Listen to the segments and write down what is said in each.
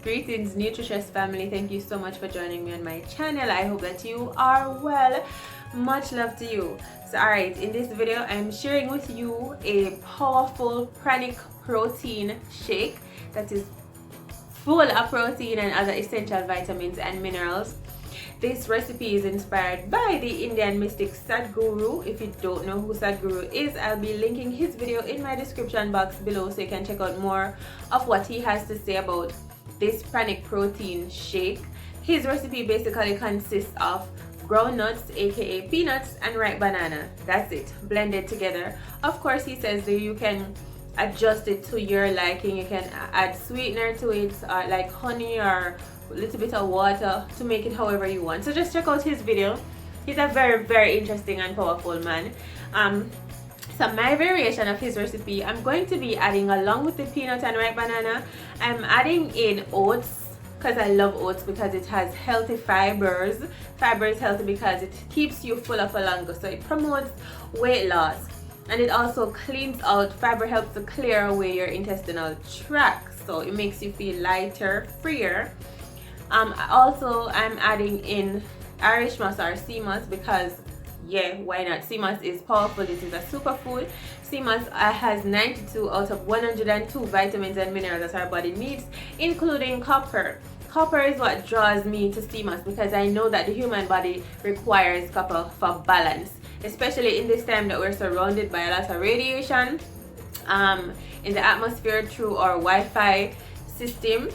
Greetings, Nutritious family. Thank you so much for joining me on my channel. I hope that you are well. Much love to you. So alright, in this video I'm sharing with you a powerful Pranic protein shake that is full of protein and other essential vitamins and minerals. This recipe is inspired by the Indian mystic Sadghuru. If you don't know who Sadghuru is, I'll be linking his video in my description box below so you can check out more of what he has to say about this Pranic protein shake. His recipe basically consists of groundnuts, aka peanuts, and ripe banana. That's it, blended together. Of course, he says that you can adjust it to your liking. You can add sweetener to it, like honey or a little bit of water, to make it however you want. So just check out his video. He's a very interesting and powerful man. So my variation of his recipe, I'm going to be adding, along with the peanut and ripe banana, I'm adding in oats, because I love oats because it has healthy fibers. Fiber is healthy because it keeps you fuller for longer, so it promotes weight loss, and it also cleans out. Fiber helps to clear away your intestinal tract, so it makes you feel lighter, freer. Also, I'm adding in Irish moss or sea moss because, yeah, why not? Sea moss is powerful. It is a superfood. Sea moss has 92 out of 102 vitamins and minerals that our body needs, including copper. Copper is what draws me to sea moss because I know that the human body requires copper for balance, especially in this time that we're surrounded by a lot of radiation in the atmosphere through our Wi-Fi system.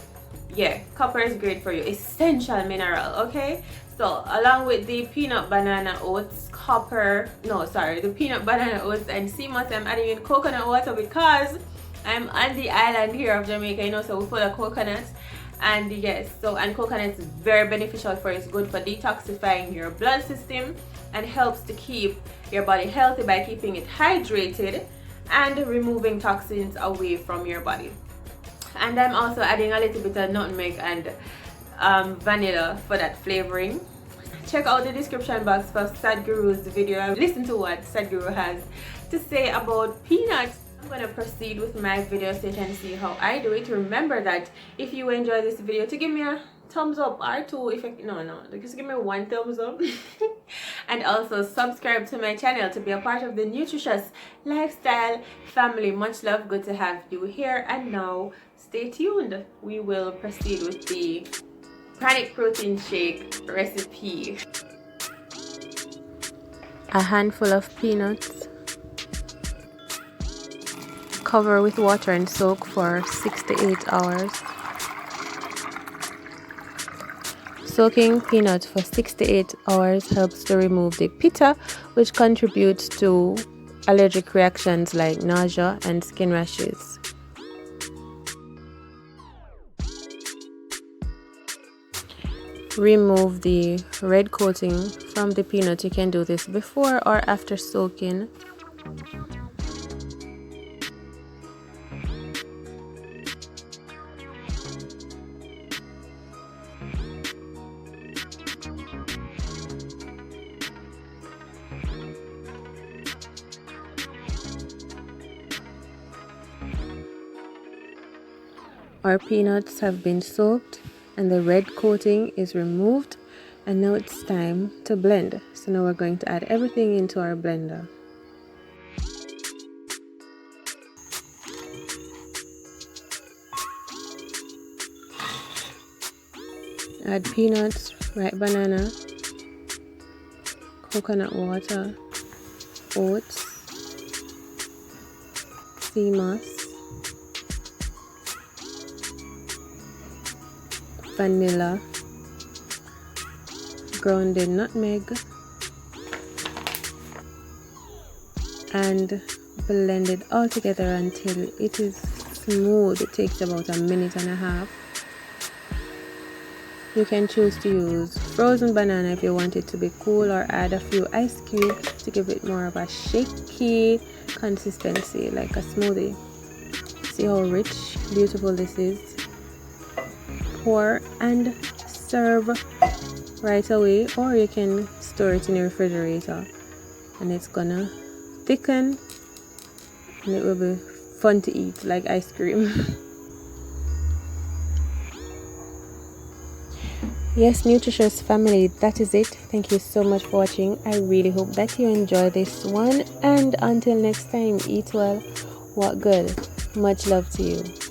Yeah, copper is great for you, essential mineral. Okay, so along with the peanut banana oats, the peanut banana oats and sea moss, I'm adding in coconut water because I'm on the island here of Jamaica, you know, so we're full of coconuts. And yes, and coconut is very beneficial for you. It's good for detoxifying your blood system and helps to keep your body healthy by keeping it hydrated and removing toxins away from your body. And I'm also adding a little bit of nutmeg and vanilla for that flavoring. Check out the description box for Sadhguru's video and listen to what Sadhguru has to say about peanuts. I'm going to proceed with my video so you can see how I do it. Remember that if you enjoy this video, to give me a thumbs up or two. Just give me one thumbs up. And also subscribe to my channel to be a part of the Nutritious Lifestyle family. Much love, good to have you here. And now stay tuned, we will proceed with the Pranic protein shake recipe. A handful of peanuts, cover with water and soak for 6 to 8 hours. Soaking peanuts for 6 to 8 hours helps to remove the pitta, which contributes to allergic reactions like nausea and skin rashes. Remove the red coating from the peanut. You can do this before or after soaking. Our peanuts have been soaked and the red coating is removed, and now it's time to blend. So now we're going to add everything into our blender. Add peanuts, ripe banana, coconut water, oats, sea moss, vanilla, grounded nutmeg, and blend it all together until it is smooth. It takes about a minute and a half. You can choose to use frozen banana if you want it to be cool, or add a few ice cubes to give it more of a shaky consistency, like a smoothie. See how rich, beautiful this is. Pour and serve right away, or you can store it in your refrigerator and it's gonna thicken and it will be fun to eat like ice cream. Yes, nutritious family, that is it. Thank you so much for watching. I really hope that you enjoy this one, and until next time, eat well, walk good. Much love to you.